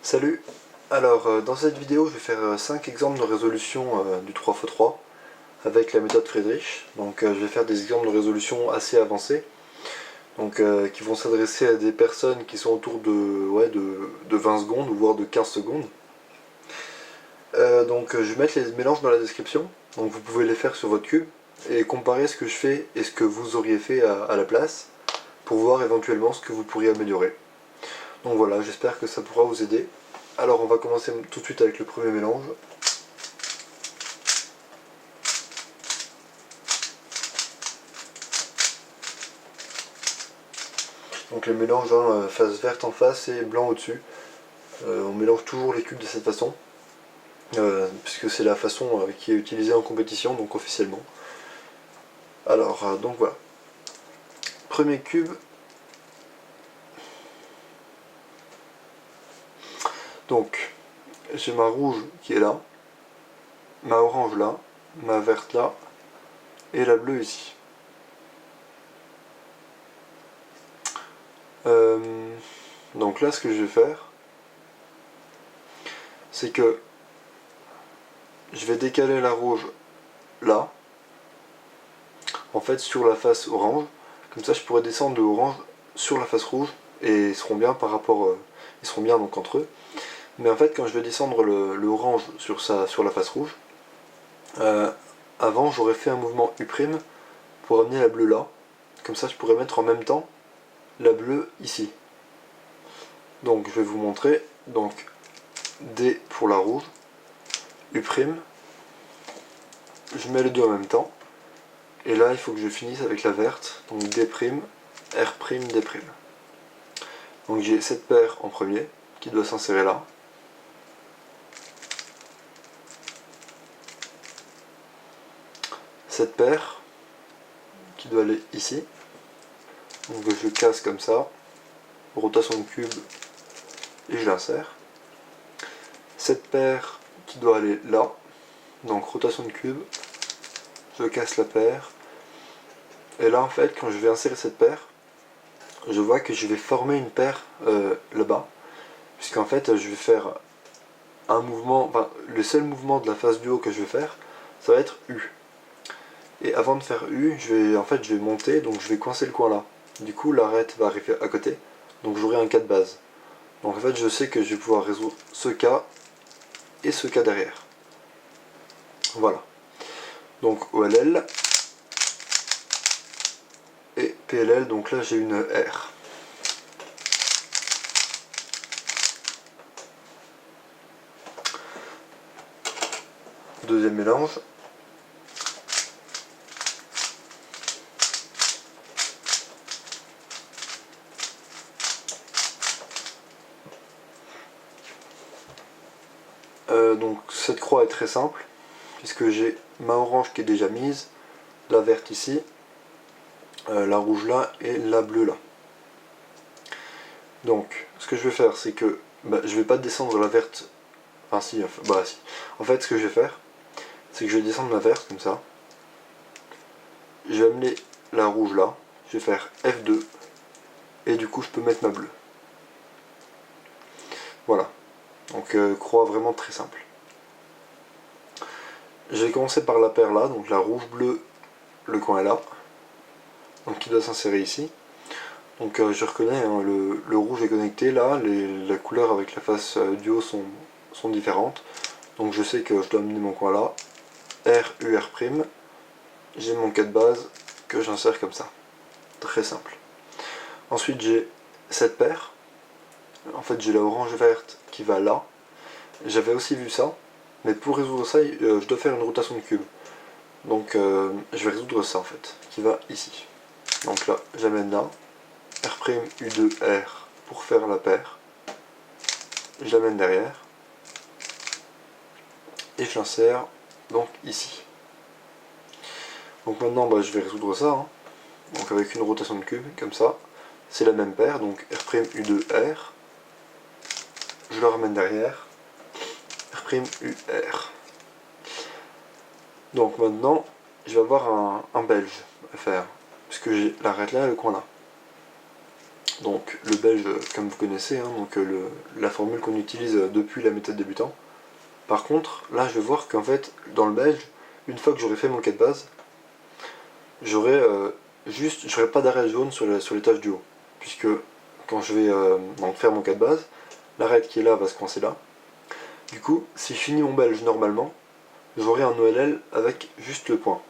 Salut. Alors dans cette vidéo je vais faire 5 exemples de résolution du 3x3 avec la méthode Friedrich. Donc je vais faire des exemples de résolution assez avancés, donc qui vont s'adresser à des personnes qui sont autour de 20 secondes ou voire de 15 secondes. Donc je vais mettre les mélanges dans la description, donc vous pouvez les faire sur votre cube et comparer ce que je fais et ce que vous auriez fait à la place pour voir éventuellement ce que vous pourriez améliorer. Donc voilà, j'espère que ça pourra vous aider. Alors on va commencer tout de suite avec le premier mélange. Donc le mélange, face verte en face et blanc au-dessus. On mélange toujours les cubes de cette façon, puisque c'est la façon qui est utilisée en compétition, donc officiellement. Alors, donc voilà. Premier cube. Donc, j'ai ma rouge qui est là, ma orange là, ma verte là, et la bleue ici. Donc là, ce que je vais faire, c'est que je vais décaler la rouge là, en fait sur la face orange, comme ça je pourrais descendre de orange sur la face rouge, et ils seront bien par rapport, ils seront bien donc entre eux. Mais en fait quand je vais descendre le orange sur la face rouge, avant j'aurais fait un mouvement U' pour amener la bleue là, comme ça je pourrais mettre en même temps la bleue ici. Donc je vais vous montrer, donc D pour la rouge, U', je mets les deux en même temps, et là il faut que je finisse avec la verte, donc D', R', D'. Donc j'ai cette paire en premier, qui doit s'insérer là. Cette paire, qui doit aller ici. Donc je casse comme ça, rotation de cube, et je l'insère. Cette paire qui doit aller là, donc rotation de cube, je casse la paire. Et là en fait quand je vais insérer cette paire, je vois que je vais former une paire là-bas, puisqu'en fait je vais faire un mouvement, enfin le seul mouvement de la face du haut que je vais faire, ça va être U. Et avant de faire U, je vais monter, donc je vais coincer le coin là. Du coup l'arête va arriver à côté, donc j'aurai un cas de base. Donc en fait je sais que je vais pouvoir résoudre ce cas et ce cas derrière. Voilà. Donc OLL et PLL, donc là j'ai une R. Deuxième mélange. Donc cette croix est très simple, puisque j'ai ma orange qui est déjà mise, la verte ici, la rouge là et la bleue là. Donc ce que je vais faire, c'est que je vais pas descendre la verte, enfin si, si. En fait ce que je vais faire, c'est que je vais descendre ma verte comme ça, je vais amener la rouge là, je vais faire F2, et du coup je peux mettre ma bleue. Voilà, donc croix vraiment très simple. Je vais commencer par la paire là, donc la rouge-bleue, le coin est là, donc qui doit s'insérer ici. Donc je reconnais, hein, le rouge est connecté là, la couleur avec la face du haut sont différentes. Donc je sais que je dois amener mon coin là, R, U, R', j'ai mon cas de base que j'insère comme ça. Très simple. Ensuite j'ai cette paire, en fait j'ai la orange verte qui va là. J'avais aussi vu ça, mais pour résoudre ça, je dois faire une rotation de cube. Donc je vais résoudre ça en fait, qui va ici. Donc là, j'amène là, R', U2, R pour faire la paire. Je l'amène derrière. Et je l'insère donc ici. Donc maintenant je vais résoudre ça, hein. Donc avec une rotation de cube, comme ça. C'est la même paire, donc R', U2, R. Je le ramène derrière. R', U, R. Donc maintenant, je vais avoir un belge à faire, puisque j'ai l'arête là et le coin là. Donc le belge, comme vous connaissez, hein, donc, la formule qu'on utilise depuis la méthode débutant. Par contre, là je vais voir qu'en fait, dans le belge, une fois que j'aurai fait mon cas de base, j'aurai pas d'arête jaune sur les tâches du haut. Puisque quand je vais donc faire mon cas de base, l'arête qui est là va se coincer là. Du coup, si je finis mon belge normalement, j'aurai un OLL avec juste le point.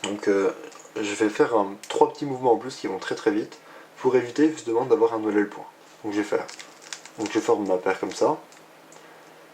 Donc je vais faire 3 petits mouvements en plus qui vont très très vite pour éviter justement d'avoir un OLL point. Donc je vais faire. Donc je forme ma paire comme ça.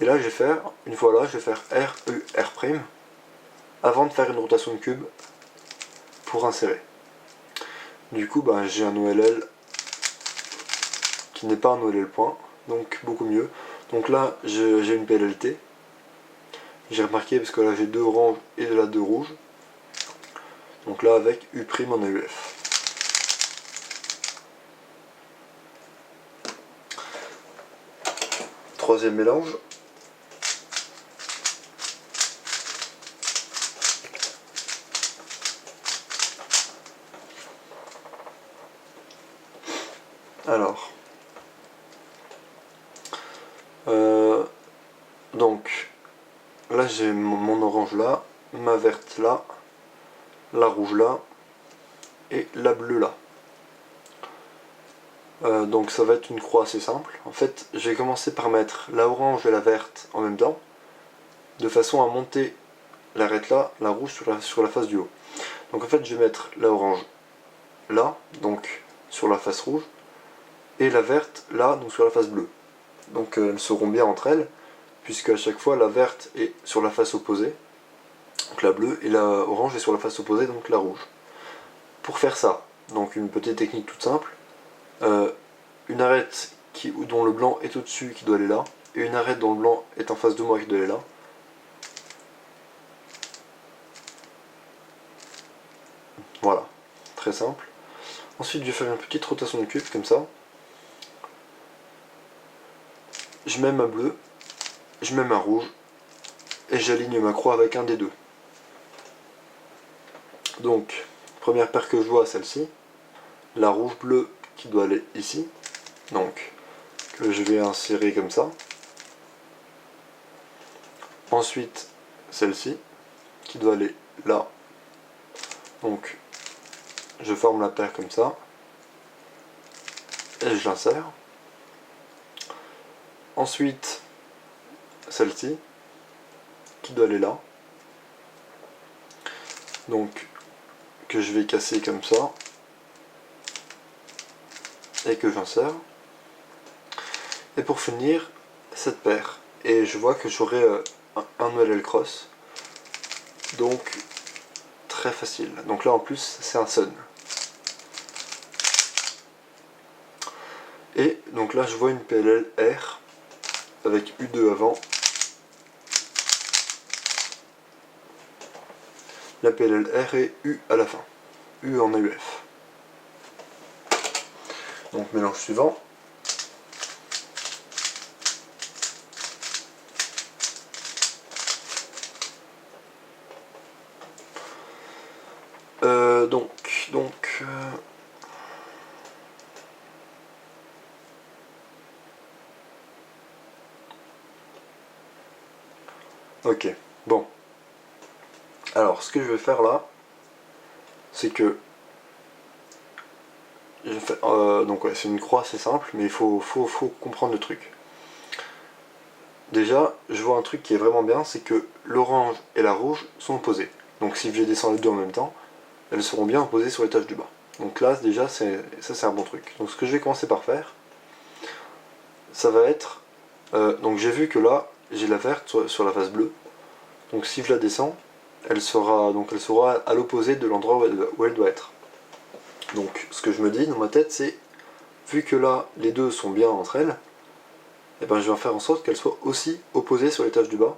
Et là je vais faire, une fois là, je vais faire R, U, R' avant de faire une rotation de cube pour insérer. Du coup ben, j'ai un OLL qui n'est pas un OLL point, donc beaucoup mieux. Donc là j'ai une PLLT. J'ai remarqué parce que là j'ai 2 oranges et de là 2 rouges. Donc là avec U' en AUF. Troisième mélange. Alors, donc là j'ai mon orange là, ma verte là, la rouge là et la bleue là. Donc ça va être une croix assez simple. En fait, je vais commencer par mettre la orange et la verte en même temps, de façon à monter l'arête là, la rouge sur la face du haut. Donc en fait, je vais mettre la orange là, donc sur la face rouge, et la verte là, donc sur la face bleue. Donc elles seront bien entre elles, puisque à chaque fois la verte est sur la face opposée, donc la bleue, et la orange est sur la face opposée, donc la rouge. Pour faire ça, donc une petite technique toute simple, une arête dont le blanc est au-dessus qui doit aller là, et une arête dont le blanc est en face de moi qui doit aller là. Voilà, très simple. Ensuite je vais faire une petite rotation de cube comme ça. Je mets ma bleue, je mets ma rouge, et j'aligne ma croix avec un des deux. Donc, première paire que je vois, celle-ci, la rouge-bleue qui doit aller ici, donc que je vais insérer comme ça. Ensuite, celle-ci qui doit aller là, donc je forme la paire comme ça, et je l'insère. Ensuite, celle-ci qui doit aller là, donc que je vais casser comme ça, et que j'insère. Et pour finir, cette paire. Et je vois que j'aurai un OLL cross, donc très facile. Donc là en plus c'est un sun. Et donc là je vois une PLL R avec U2 avant. La PLL R et U à la fin. U en AUF. Donc mélange suivant. Ok, bon. Alors, ce que je vais faire là, c'est que donc ouais, c'est une croix assez simple, mais il faut comprendre le truc. Déjà, je vois un truc qui est vraiment bien, c'est que l'orange et la rouge sont opposées. Donc si je descends les deux en même temps, elles seront bien opposées sur les tâches du bas. Donc là, déjà, ça c'est un bon truc. Donc ce que je vais commencer par faire, ça va être... donc j'ai vu que là, j'ai la verte sur la face bleue. Donc si je la descends, elle sera à l'opposé de l'endroit où elle doit être. Donc ce que je me dis dans ma tête, c'est, vu que là, les deux sont bien entre elles, et ben je vais faire en sorte qu'elles soient aussi opposées sur les tâches du bas.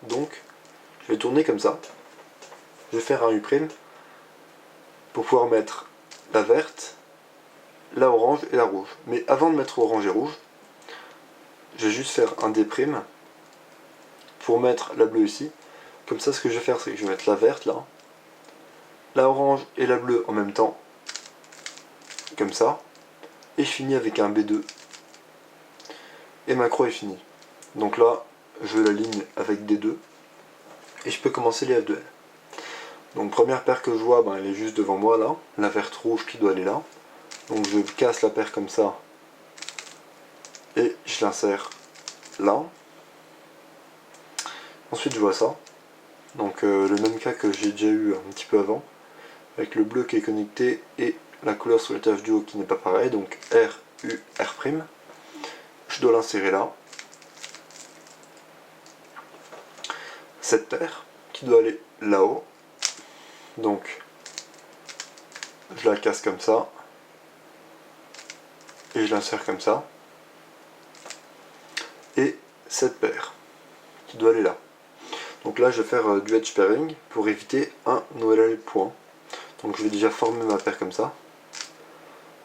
Donc je vais tourner comme ça. Je vais faire un U' pour pouvoir mettre la verte, la orange et la rouge. Mais avant de mettre orange et rouge, je vais juste faire un D' pour mettre la bleue ici. Comme ça, ce que je vais faire, c'est que je vais mettre la verte là, la orange et la bleue en même temps, comme ça. et je finis avec un B2 et ma croix est finie. Donc là je la ligne avec D2 et je peux commencer les F2L. Donc première paire que je vois, elle est juste devant moi là, la verte rouge qui doit aller là. Donc je casse la paire comme ça et je l'insère là. Ensuite je vois ça, donc le même cas que j'ai déjà eu un petit peu avant, avec le bleu qui est connecté et la couleur sur l'étage du haut qui n'est pas pareil, donc R, U, R'. Je dois l'insérer là. Cette paire qui doit aller là-haut, donc je la casse comme ça et je l'insère comme ça. Et cette paire qui doit aller là. Donc là je vais faire du edge pairing pour éviter un OLL point. Donc je vais déjà former ma paire comme ça.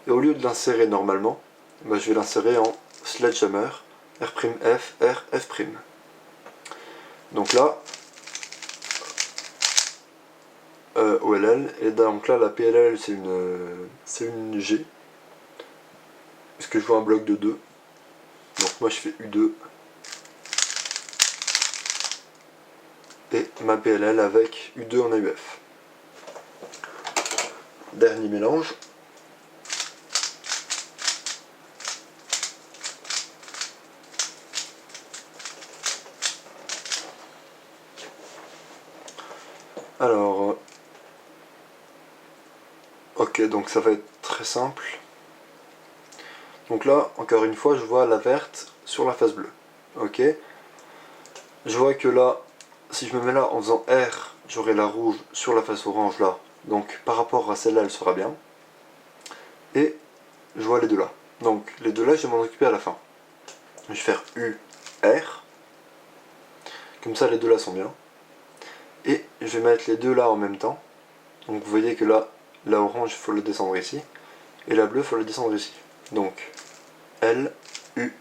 Et au lieu de l'insérer normalement, je vais l'insérer en sledgehammer R'F, R, F'. Donc là, OLL, et donc là la PLL c'est une G. Parce que je vois un bloc de 2. Donc moi je fais U2. Et ma PLL avec U2 en AUF. Dernier mélange. Alors, ok, donc ça va être très simple. Donc là, encore une fois, je vois la verte sur la face bleue. Ok. Je vois que là, si je me mets là en faisant R, j'aurai la rouge sur la face orange là. Donc par rapport à celle-là, elle sera bien. Et je vois les deux là. Donc les deux là, je vais m'en occuper à la fin. Je vais faire U, R. Comme ça, les deux là sont bien. Et je vais mettre les deux là en même temps. Donc vous voyez que là, la orange, il faut le descendre ici. Et la bleue, il faut le descendre ici. Donc L, U,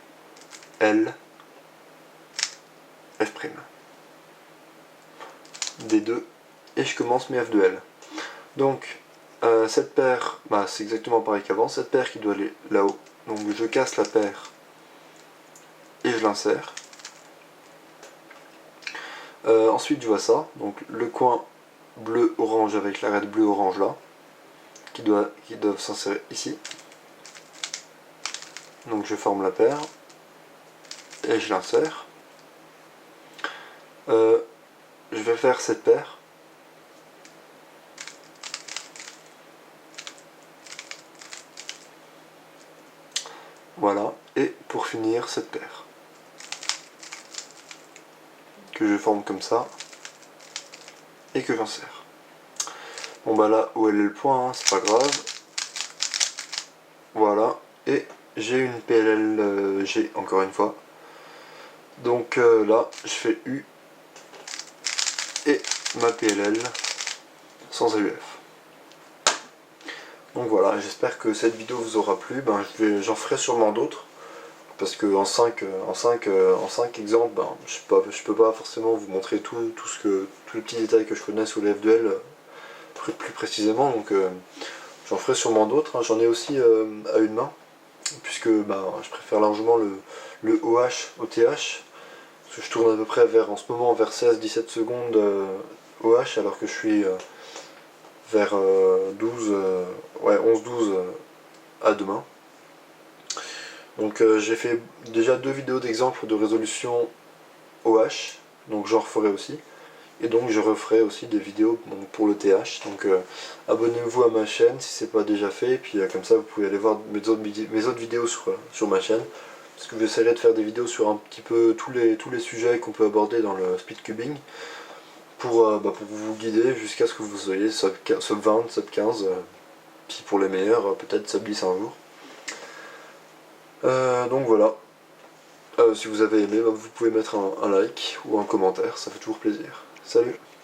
L, F'. D2. Et je commence mes F2L. Donc cette paire, c'est exactement pareil qu'avant. Cette paire qui doit aller là-haut. Donc je casse la paire et je l'insère. Ensuite je vois ça, donc le coin bleu-orange avec l'arête bleu-orange là, qui doivent s'insérer ici. Donc je forme la paire et je l'insère. Je vais faire cette paire. Voilà, et pour finir cette paire. Que je forme comme ça et que j'insère. Bon là où est le point, c'est pas grave. Voilà, et j'ai une PLL G encore une fois. Donc là, je fais U et ma PLL sans AUF. Donc voilà, j'espère que cette vidéo vous aura plu. J'en ferai sûrement d'autres. Parce que en 5 exemples, je peux pas forcément vous montrer tous les petits détails que je connais sur les F2L plus précisément. Donc j'en ferai sûrement d'autres. J'en ai aussi à une main. Puisque je préfère largement le OH au TH. Parce que je tourne à peu près en ce moment vers 16-17 secondes OH alors que je suis vers 11-12 à demain. Donc j'ai fait déjà 2 vidéos d'exemple de résolution OH, donc j'en referai aussi. Et donc je referai aussi des vidéos pour le TH. Donc abonnez-vous à ma chaîne si c'est pas déjà fait. Et puis comme ça vous pouvez aller voir mes autres vidéos sur ma chaîne. Parce que j'essaierai de faire des vidéos sur un petit peu tous les sujets qu'on peut aborder dans le speedcubing. Pour vous guider jusqu'à ce que vous soyez sub 20, sub 15. Puis pour les meilleurs, peut-être sub 10 un jour. Donc voilà. Si vous avez aimé, vous pouvez mettre un like ou un commentaire, ça fait toujours plaisir. Salut!